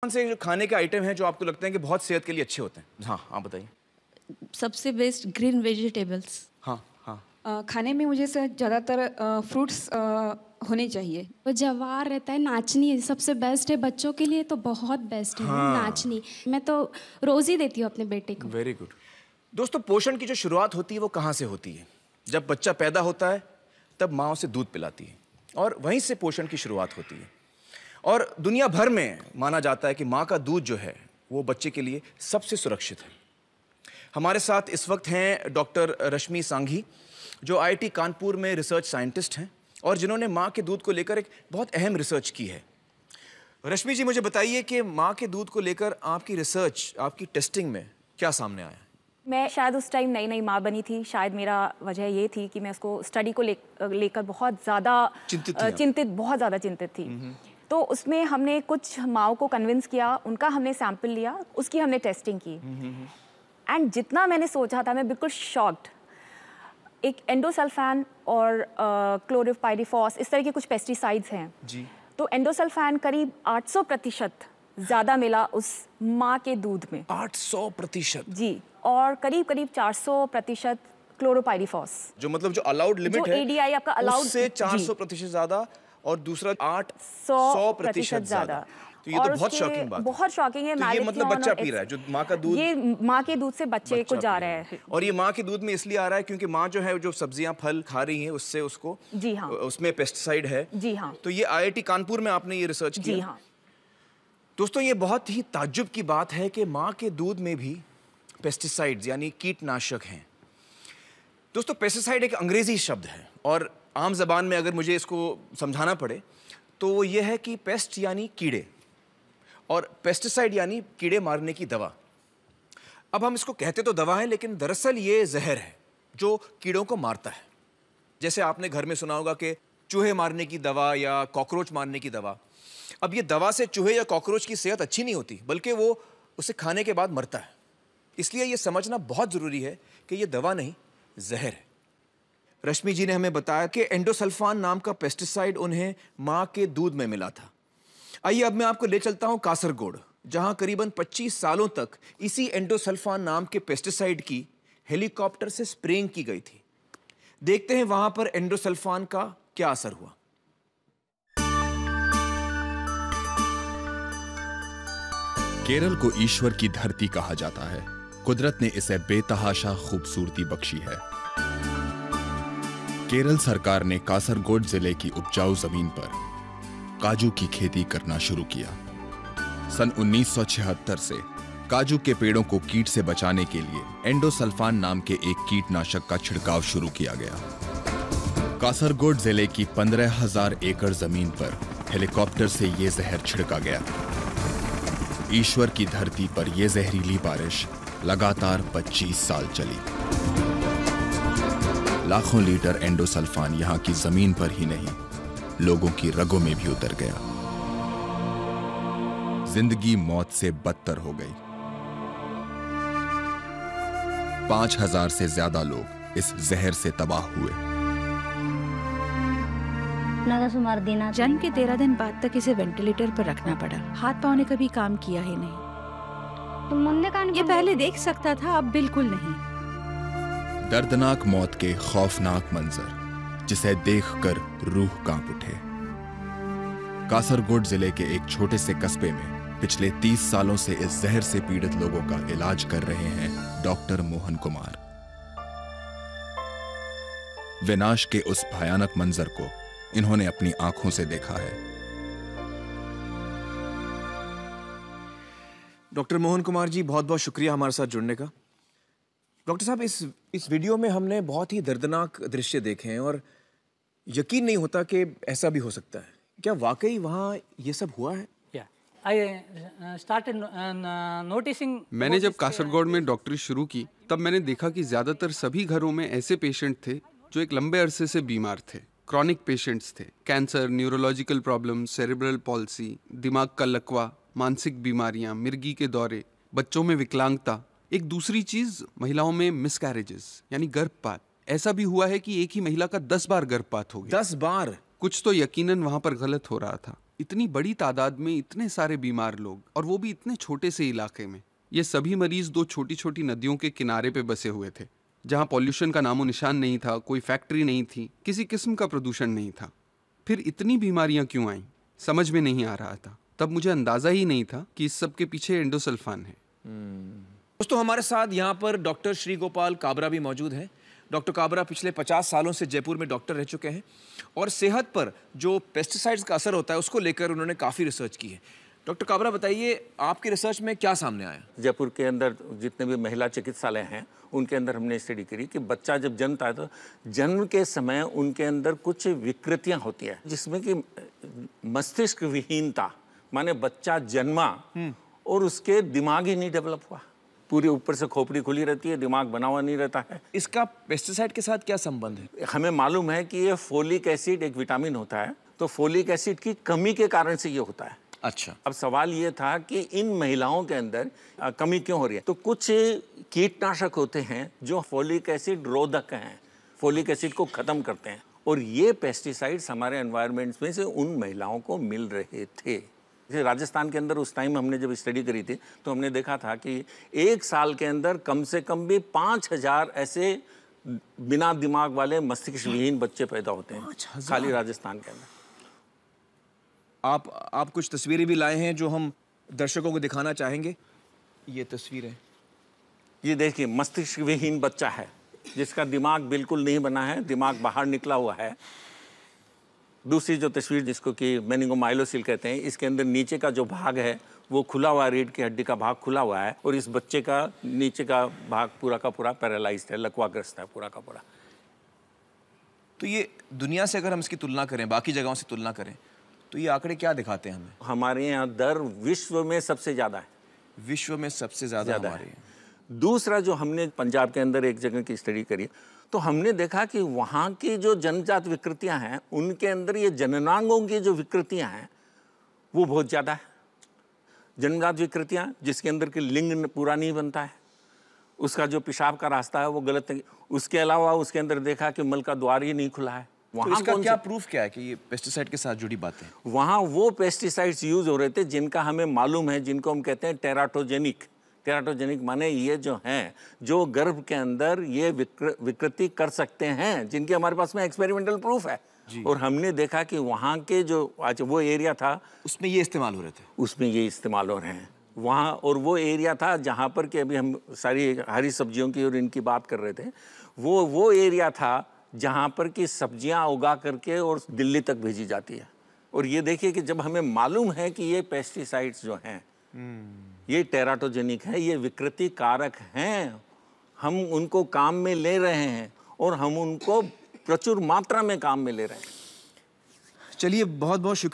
कौन से जो खाने के आइटम हैं जो आपको लगते हैं कि बहुत सेहत के लिए अच्छे होते हैं? हाँ, आप बताइए। सबसे बेस्ट ग्रीन वेजिटेबल्स। हाँ हाँ। खाने में मुझे ज़्यादातर फ्रूट्स होने चाहिए। वो जवार रहता है, नाचनी सबसे बेस्ट है बच्चों के लिए, तो बहुत बेस्ट है नाचनी। मैं तो रोज़ ही देती हूँ अपने बेटे को। Very good. दोस्तों, पोषण की जो शुरुआत होती है वो कहाँ से होती है? जब बच्चा पैदा होता है तब माँ उसे दूध पिलाती है और वहीं से पोषण की शुरुआत होती है। और दुनिया भर में माना जाता है कि माँ का दूध जो है वो बच्चे के लिए सबसे सुरक्षित है। हमारे साथ इस वक्त हैं डॉक्टर रश्मि सांघी, जो IIT कानपुर में रिसर्च साइंटिस्ट हैं और जिन्होंने माँ के दूध को लेकर एक बहुत अहम रिसर्च की है। रश्मि जी, मुझे बताइए कि माँ के दूध को लेकर आपकी रिसर्च, आपकी टेस्टिंग में क्या सामने आया? मैं शायद उस टाइम नई नई माँ बनी थी। शायद मेरा वजह ये थी कि मैं उसको स्टडी को लेकर बहुत ज़्यादा चिंतित थी। तो उसमें हमने कुछ माँओं को कन्विंस किया, उनका हमने सैंपल लिया, उसकी हमने टेस्टिंग की। एंड जितना मैंने सोचा था, मैं बिल्कुल शॉक्ड। एक एंडोसल्फान और क्लोरोपाइरीफॉस, इस तरह के कुछ पेस्टिसाइड्स हैं जी। तो एंडोसल्फान करीब 800% ज़्यादा मिला उस माँ के दूध में। 800% जी। और करीब 400% क्लोरोपाइरीफॉस, जो मतलब जो अलाउड लिमिट है, ADI आपका अलाउड से 400% ज़्यादा, और दूसरा 800% ज़्यादा। तो ये तो बहुत शॉकिंग बात है। बहुत शॉकिंग है। तो ये मतलब बच्चा पी रहा है, जो माँ का दूध, ये माँ के दूध से बच्चे को जा रहा है। और ये माँ के दूध में इसलिए आ रहा है क्योंकि माँ जो है, जो सब्जियां फल खा रही हैं, उससे उसको, जी हाँ, उसमें पेस्टिसाइड है। जी हाँ। तो ये IIT कानपुर में आपने ये रिसर्च किया? जी हाँ। दोस्तों, ये बहुत ही ताज्जुब की बात है कि माँ के दूध में भी पेस्टिसाइड्स यानी कीटनाशक हैं। दोस्तों, पेस्टिसाइड एक अंग्रेजी शब्द है और आम जबान में अगर मुझे इसको समझाना पड़े तो वो ये है कि पेस्ट यानी कीड़े और पेस्टिसाइड यानी कीड़े मारने की दवा। अब हम इसको कहते तो दवा है, लेकिन दरअसल ये जहर है जो कीड़ों को मारता है। जैसे आपने घर में सुना होगा कि चूहे मारने की दवा या कॉकरोच मारने की दवा। अब ये दवा से चूहे या कॉकरोच की सेहत अच्छी नहीं होती, बल्कि वो उसे खाने के बाद मरता है। इसलिए ये समझना बहुत ज़रूरी है कि ये दवा नहीं, जहर है। रश्मि जी ने हमें बताया कि एंडोसल्फान नाम का पेस्टिसाइड उन्हें माँ के दूध में मिला था। आइए अब मैं आपको ले चलता हूँ कासरगोड, जहाँ करीबन 25 सालों तक इसी एंडोसल्फान नाम के पेस्टिसाइड की हेलीकॉप्टर से स्प्रेइंग की गई थी। देखते हैं वहाँ पर एंडोसल्फान का क्या असर हुआ। केरल को ईश्वर की धरती कहा जाता है। कुदरत ने इसे बेतहाशा खूबसूरती बख्शी है। केरल सरकार ने कासरगोड जिले की उपजाऊ जमीन पर काजू की खेती करना शुरू किया। सन 1976 से काजू के पेड़ों को कीट से बचाने के लिए एंडोसल्फान नाम के एक कीटनाशक का छिड़काव शुरू किया गया। कासरगोड जिले की 15,000 एकड़ जमीन पर हेलीकॉप्टर से यह जहर छिड़का गया। ईश्वर की धरती पर यह जहरीली बारिश लगातार 25 साल चली। लाखों लीटर एंडोसल्फान यहां की जमीन पर ही नहीं, लोगों की रगों में भी उतर गया। जिंदगी मौत से बदतर हो गई। 5,000 से ज्यादा लोग इस जहर से तबाह हुए। जन्म के 13 दिन बाद तक इसे वेंटिलेटर पर रखना पड़ा। हाथ पांव ने कभी काम किया ही नहीं। ये पहले देख सकता था, अब बिल्कुल नहीं। दर्दनाक मौत के खौफनाक मंजर जिसे देखकर रूह कांप उठे। कासरगोड जिले के एक छोटे से कस्बे में पिछले 30 सालों से इस जहर से पीड़ित लोगों का इलाज कर रहे हैं डॉक्टर मोहन कुमार। विनाश के उस भयानक मंजर को इन्होंने अपनी आंखों से देखा है। डॉक्टर मोहन कुमार जी, बहुत बहुत शुक्रिया हमारे साथ जुड़ने का। डॉक्टर साहब, इस वीडियो में हमने बहुत ही दर्दनाक दृश्य देखे हैं और यकीन नहीं होता कि ऐसा भी हो सकता है। क्या वाकई वहाँ ये सब हुआ है? मैंने जब कासरगोड में डॉक्टरी शुरू की तब मैंने देखा कि ज़्यादातर सभी घरों में ऐसे पेशेंट थे जो एक लंबे अरसे से बीमार थे। क्रॉनिक पेशेंट्स थे। Cancer, neurological problem, cerebral palsy, दिमाग का लकवा, मानसिक बीमारियां, मिर्गी के दौरे, बच्चों में विकलांगता। एक दूसरी चीज, महिलाओं में मिसकैरेजेस यानी गर्भपात। ऐसा भी हुआ है कि एक ही महिला का 10 बार गर्भपात हो गया। 10 बार? कुछ तो यकीनन वहां पर गलत हो रहा था। इतनी बड़ी तादाद में इतने सारे बीमार लोग, और वो भी इतने छोटे से इलाके में। ये सभी मरीज दो छोटी छोटी नदियों के किनारे पे बसे हुए थे, जहाँ पॉल्यूशन का नामो निशान नहीं था, कोई फैक्ट्री नहीं थी, किसी किस्म का प्रदूषण नहीं था। फिर इतनी बीमारियां क्यों आईं, समझ में नहीं आ रहा था। तब मुझे अंदाजा ही नहीं था कि इस सब के पीछे एंडोसल्फान है। दोस्तों, हमारे साथ यहाँ पर डॉक्टर श्री गोपाल काबरा भी मौजूद हैं। डॉक्टर काबरा पिछले 50 सालों से जयपुर में डॉक्टर रह चुके हैं और सेहत पर जो पेस्टिसाइड्स का असर होता है उसको लेकर उन्होंने काफ़ी रिसर्च की है। डॉक्टर काबरा, बताइए, आपकी रिसर्च में क्या सामने आया? जयपुर के अंदर जितने भी महिला चिकित्सालय हैं उनके अंदर हमने स्टडी करी कि बच्चा जब जन्मता है तो जन्म के समय उनके अंदर कुछ विकृतियां होती हैं, जिसमें कि मस्तिष्क विहीनता, माने बच्चा जन्मा और उसके दिमाग ही नहीं डेवलप हुआ, पूरे ऊपर से खोपड़ी खुली रहती है, दिमाग बना हुआ नहीं रहता है। इसका पेस्टिसाइड के साथ क्या संबंध है? हमें मालूम है कि ये फोलिक एसिड एक विटामिन होता है, तो फोलिक एसिड की कमी के कारण से ये होता है। अच्छा, अब सवाल ये था कि इन महिलाओं के अंदर कमी क्यों हो रही है? तो कुछ कीटनाशक होते हैं जो फोलिक एसिड रोधक हैं, फोलिक एसिड को खत्म करते हैं, और ये पेस्टिसाइड्स हमारे एनवायरनमेंट में से उन महिलाओं को मिल रहे थे। जैसे राजस्थान के अंदर उस टाइम हमने जब स्टडी करी थी तो हमने देखा था कि एक साल के अंदर कम से कम भी 5000 ऐसे बिना दिमाग वाले मस्तिष्क विहीन बच्चे पैदा होते हैं खाली राजस्थान के अंदर। आप कुछ तस्वीरें भी लाए हैं जो हम दर्शकों को दिखाना चाहेंगे। ये तस्वीर है, ये देखिए, मस्तिष्क विहीन बच्चा है जिसका दिमाग बिल्कुल नहीं बना है, दिमाग बाहर निकला हुआ है। दूसरी जो तस्वीर जिसको कि मेनिंगोमाइलोसिल कहते हैं, इसके अंदर नीचे का जो भाग है वो खुला हुआ है, रीढ़ की हड्डी का भाग खुला हुआ है, और इस बच्चे का नीचे का भाग पूरा का पूरा पैरालाइज्ड है, लकवाग्रस्त है पूरा का पूरा। तो ये दुनिया से अगर हम इसकी तुलना करें, बाकी जगहों से तुलना करें, तो ये आंकड़े क्या दिखाते हैं हमें? हमारे यहाँ दर विश्व में सबसे ज़्यादा है, विश्व में सबसे ज़्यादा हमारे यहाँ। दूसरा, जो हमने पंजाब के अंदर एक जगह की स्टडी करी तो हमने देखा कि वहाँ की जो जन्मजात विकृतियाँ हैं उनके अंदर ये जननांगों की जो विकृतियाँ हैं वो बहुत ज़्यादा है। जन्मजात विकृतियाँ जिसके अंदर कि लिंग पूरा नहीं बनता है, उसका जो पेशाब का रास्ता है वो गलत है, उसके अलावा उसके अंदर देखा कि मल का द्वार ही नहीं खुला है। तो इसका क्या प्रूफ क्या है कि ये पेस्टिसाइड के साथ जुड़ी बातें? वहाँ वो पेस्टिसाइड्स यूज हो रहे थे जिनका हमें मालूम है, जिनको हम कहते हैं टेराटोजेनिक। टेराटोजेनिक माने ये जो हैं जो गर्भ के अंदर ये विकृति कर सकते हैं, जिनके हमारे पास में एक्सपेरिमेंटल प्रूफ है। और हमने देखा कि वहाँ के जो आज वो एरिया था उसमें ये इस्तेमाल हो रहे थे, उसमें ये इस्तेमाल हो रहे हैं वहाँ। और वो एरिया था जहाँ पर कि अभी हम सारी हरी सब्जियों की और इनकी बात कर रहे थे, वो एरिया था जहाँ पर कि सब्जियाँ उगा करके और दिल्ली तक भेजी जाती है। और ये देखिए कि जब हमें मालूम है कि ये पेस्टिसाइड्स जो हैं ये टेराटोजेनिक है, ये विकृति कारक हैं, हम उनको काम में ले रहे हैं और हम उनको प्रचुर मात्रा में काम में ले रहे हैं। चलिए, बहुत बहुत शुक्रिया।